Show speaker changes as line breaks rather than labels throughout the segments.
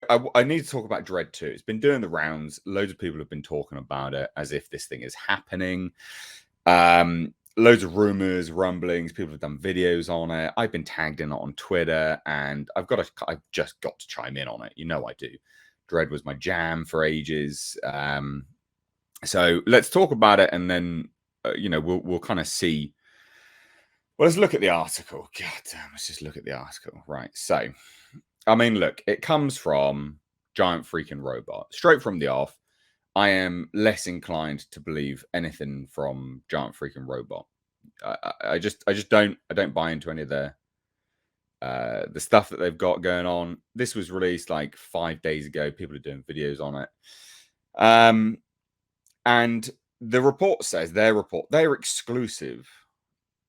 I need to talk about DREDD 2. It's been doing the rounds. Loads of people have been talking about it as if this thing is happening. Loads of rumors, rumblings. People have done videos on it. I've been tagged in it on Twitter, and I've just got to chime in on it. You know I do. DREDD was my jam for ages. So let's talk about it, and then we'll kind of see. Well, let's look at the article. God damn, let's just look at the article. Right. So, I mean, look, it comes from Giant Freaking Robot. Straight from the off, I am less inclined to believe anything from Giant Freaking Robot. I just don't buy into any of the stuff that they've got going on. This was released like 5 days ago. People are doing videos on it. And the report says their exclusive,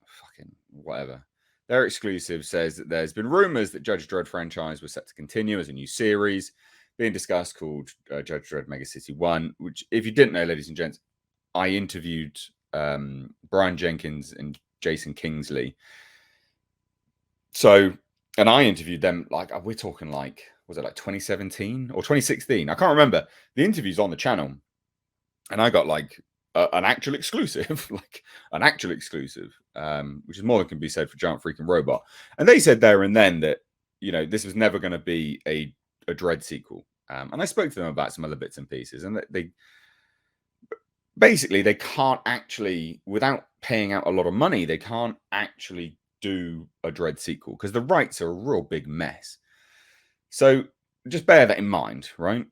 fucking whatever. Their exclusive says that there's been rumors that Judge Dredd franchise was set to continue as a new series being discussed called Judge Dredd Mega City 1, which, if you didn't know, ladies and gents, I interviewed Brian Jenkins and Jason Kingsley. So, and I interviewed them, like, we're talking like, was it like 2017 or 2016? I can't remember. The interview's on the channel, and I got like an actual exclusive, which is more than can be said for Giant Freaking Robot. And they said there and then that, this was never going to be a DREDD sequel. And I spoke to them about some other bits and pieces, and they basically, they can't actually, without paying out a lot of money, they can't actually do a DREDD sequel because the rights are a real big mess. So just bear that in mind, right?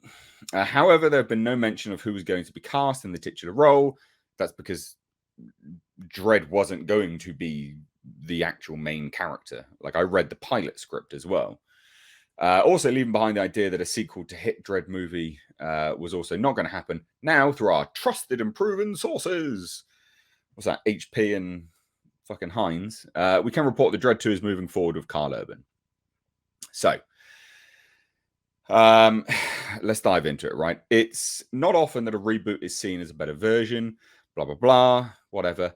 However, there have been no mention of who was going to be cast in the titular role. That's because Dredd wasn't going to be the actual main character. Like, I read the pilot script as well. Also, leaving behind the idea that a sequel to hit Dredd movie was also not going to happen. Now, through our trusted and proven sources, what's that, HP and fucking Heinz, we can report that Dredd 2 is moving forward with Karl Urban. So, let's dive into it, right? It's not often that a reboot is seen as a better version, blah, blah, blah, whatever.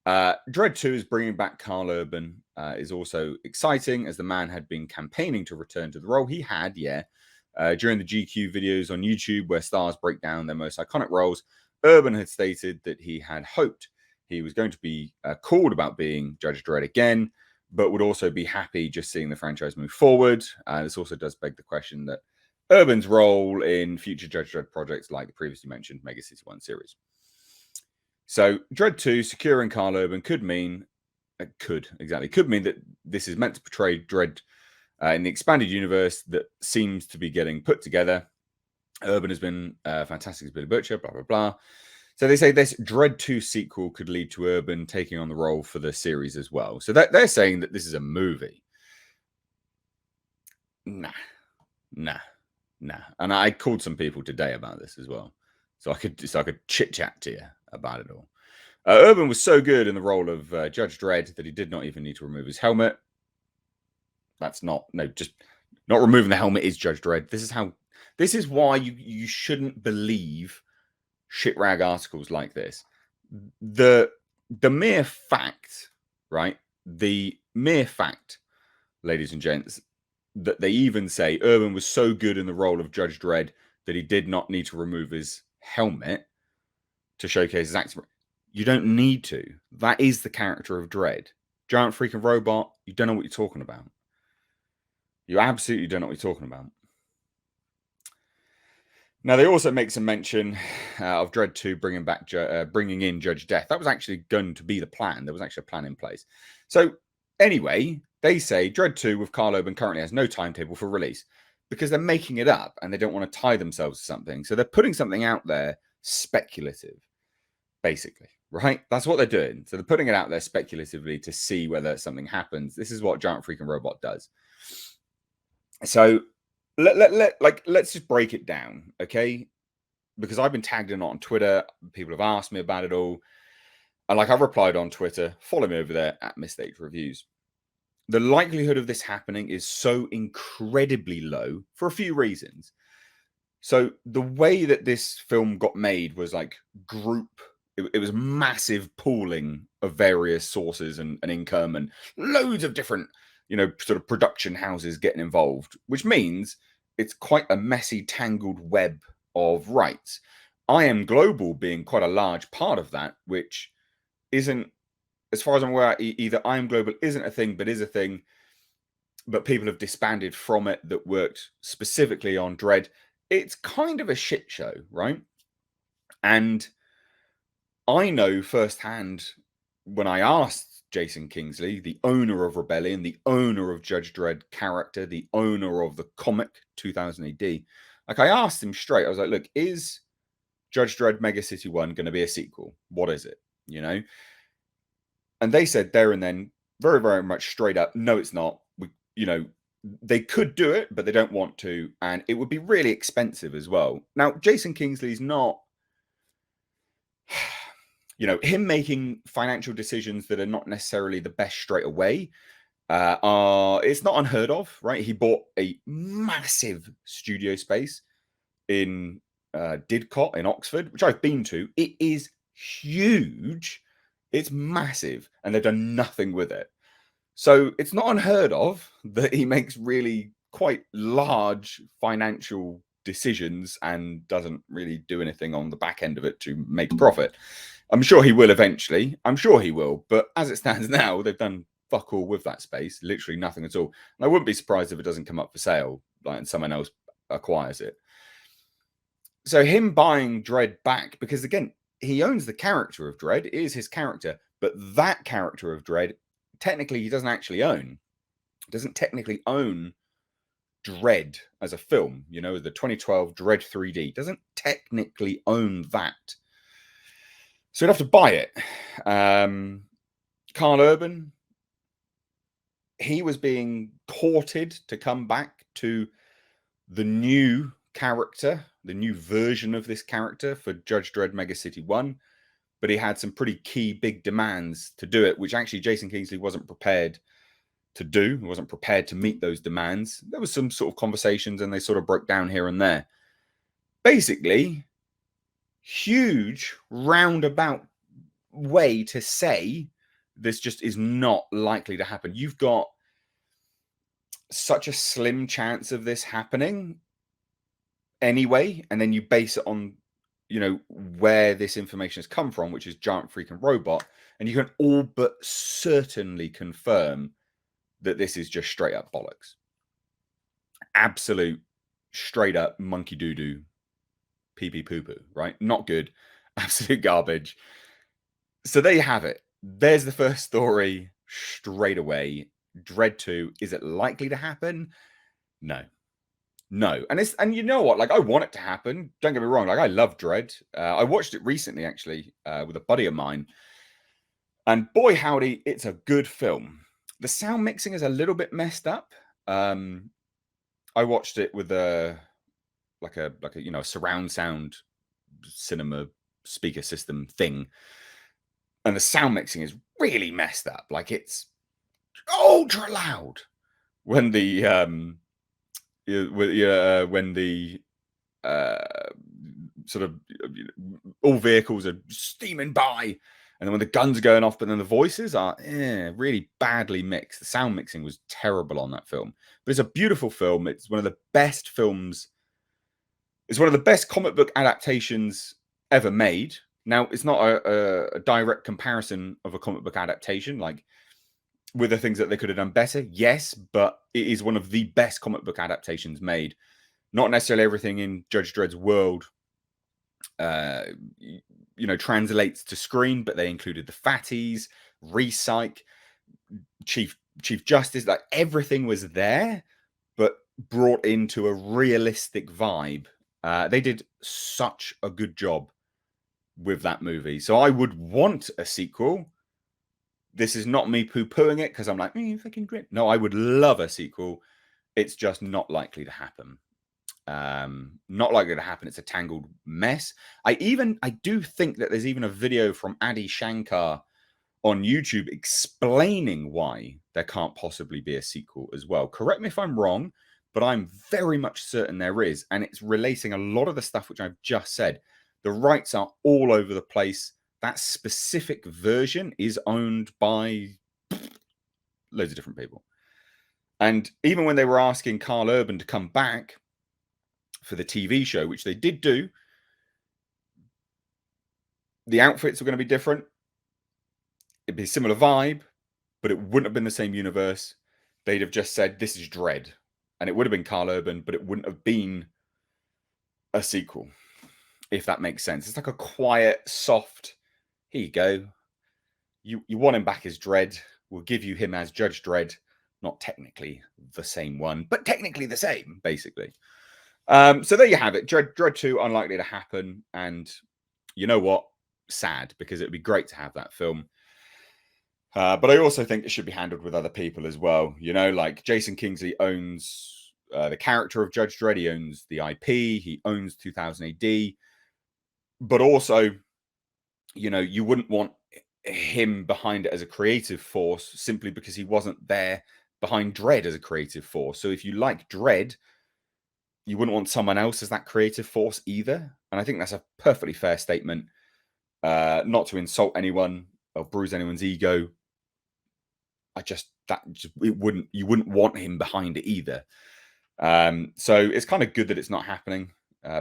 Dredd 2 is bringing back Karl Urban, is also exciting, as the man had been campaigning to return to the role. He had, during the GQ videos on YouTube where stars break down their most iconic roles, Urban had stated that he had hoped he was going to be called about being Judge Dredd again, but would also be happy just seeing the franchise move forward. This also does beg the question that Urban's role in future Judge Dredd projects like the previously mentioned Mega City 1 series. So Dredd 2 securing Karl Urban could mean that this is meant to portray Dredd in the expanded universe that seems to be getting put together. Urban has been fantastic as Billy Butcher, blah, blah, blah. So they say this Dredd 2 sequel could lead to Urban taking on the role for the series as well. So they're saying that this is a movie. Nah. And I called some people today about this as well. So I could chit-chat to you about it all. Urban was so good in the role of Judge Dredd that he did not even need to remove his helmet. Just not removing the helmet is Judge Dredd. This is why you shouldn't believe shit rag articles like this. The mere fact, right? The mere fact, ladies and gents, that they even say Urban was so good in the role of Judge Dredd that he did not need to remove his helmet to showcase his acting. You don't need to. That is the character of Dredd. Giant Freaking Robot, you don't know what you're talking about. You absolutely don't know what you're talking about. Now, they also make some mention of Dredd 2 bringing in Judge Death. That was actually going to be the plan. There was actually a plan in place. So, anyway, they say Dredd 2 with Karl Urban currently has no timetable for release because they're making it up and they don't want to tie themselves to something. So they're putting something out there speculative, basically, right? That's what they're doing. So they're putting it out there speculatively to see whether something happens. This is what Giant Freaking Robot does. So let's just break it down, okay? Because I've been tagged in on Twitter. People have asked me about it all. And I've replied on Twitter. Follow me over there at Mistake Reviews. The likelihood of this happening is so incredibly low for a few reasons. So the way that this film got made was like it was massive pooling of various sources and income and loads of different, sort of production houses getting involved, which means it's quite a messy, tangled web of rights. I Am Global being quite a large part of that, which isn't, as far as I'm aware, either I Am Global isn't a thing, but is a thing, but people have disbanded from it that worked specifically on DREDD. It's kind of a shit show, right? And I know firsthand when I asked Jason Kingsley, the owner of Rebellion, the owner of Judge Dredd character, the owner of the comic 2000 AD, like I asked him straight, I was like, look, is Judge Dredd Mega City 1 going to be a sequel? What is it? You know? And they said there and then, very, very much straight up, no, it's not. They could do it, but they don't want to. And it would be really expensive as well. Now, Jason Kingsley's not, him making financial decisions that are not necessarily the best straight away. It's not unheard of, right? He bought a massive studio space in Didcot in Oxford, which I've been to. It is huge. It's massive, and they've done nothing with it. So it's not unheard of that he makes really quite large financial decisions and doesn't really do anything on the back end of it to make profit. I'm sure he will eventually. I'm sure he will. But as it stands now, they've done fuck all with that space. Literally nothing at all. And I wouldn't be surprised if it doesn't come up for sale, and someone else acquires it. So him buying Dredd back, because again, he owns the character of Dredd, it is his character, but that character of Dredd, technically he doesn't actually own. He doesn't technically own Dredd as a film, the 2012 Dredd 3D. Doesn't technically own that. So he'd have to buy it. Karl Urban, he was being courted to come back to the new character, the new version of this character for Judge Dredd Mega City 1, but he had some pretty key big demands to do it, which actually Jason Kingsley wasn't prepared to do. He wasn't prepared to meet those demands. There was some sort of conversations and they sort of broke down here and there. Basically, huge roundabout way to say this just is not likely to happen. You've got such a slim chance of this happening anyway, and then you base it on where this information has come from, which is Giant Freaking Robot, and you can all but certainly confirm that this is just straight up bollocks. Absolute straight up monkey doo-doo, pee-pee poo-poo, right? Not good. Absolute garbage. So there you have it. There's the first story straight away. Dredd 2, is it likely to happen? No. And you know what? Like, I want it to happen. Don't get me wrong. Like, I love Dredd. I watched it recently, actually, with a buddy of mine. And boy, howdy, it's a good film. The sound mixing is a little bit messed up. I watched it with a surround sound cinema speaker system thing, and the sound mixing is really messed up. Like, it's ultra loud when the sort of all vehicles are steaming by, and then when the guns are going off, but then the voices are really badly mixed. The sound mixing was terrible on that film, but it's a beautiful film. It's one of the best films. It's one of the best comic book adaptations ever made. Now, it's not a direct comparison of a comic book adaptation, like with the things that they could have done better. Yes, but it is one of the best comic book adaptations made. Not necessarily everything in Judge Dredd's world translates to screen, but they included the fatties, Recyc, Chief Justice, like everything was there, but brought into a realistic vibe. They did such a good job with that movie. So I would want a sequel. This is not me poo-pooing it because I'm like, fucking great. No, I would love a sequel. It's just not likely to happen. Not likely to happen. It's a tangled mess. I do think that there's even a video from Adi Shankar on YouTube explaining why there can't possibly be a sequel as well. Correct me if I'm wrong, but I'm very much certain there is. And it's relating a lot of the stuff which I've just said. The rights are all over the place. That specific version is owned by loads of different people. And even when they were asking Karl Urban to come back, for the TV show, which they did do. The outfits were going to be different. It'd be a similar vibe, but it wouldn't have been the same universe. They'd have just said, this is DREDD. And it would have been Karl Urban, but it wouldn't have been a sequel, if that makes sense. It's like a quiet, soft, here you go. You want him back as DREDD. We'll give you him as Judge DREDD. Not technically the same one, but technically the same, basically. So there you have it. DREDD 2, unlikely to happen. And you know what? Sad, because it would be great to have that film. But I also think it should be handled with other people as well. You know, like Jason Kingsley owns the character of Judge DREDD. He owns the IP. He owns 2000 AD. But also, you know, you wouldn't want him behind it as a creative force simply because he wasn't there behind DREDD as a creative force. So if you like DREDD, you wouldn't want someone else as that creative force either. And I think that's a perfectly fair statement. Not to insult anyone or bruise anyone's ego. You wouldn't want him behind it either. So it's kind of good that it's not happening.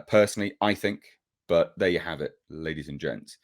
Personally, I think. But there you have it, ladies and gents.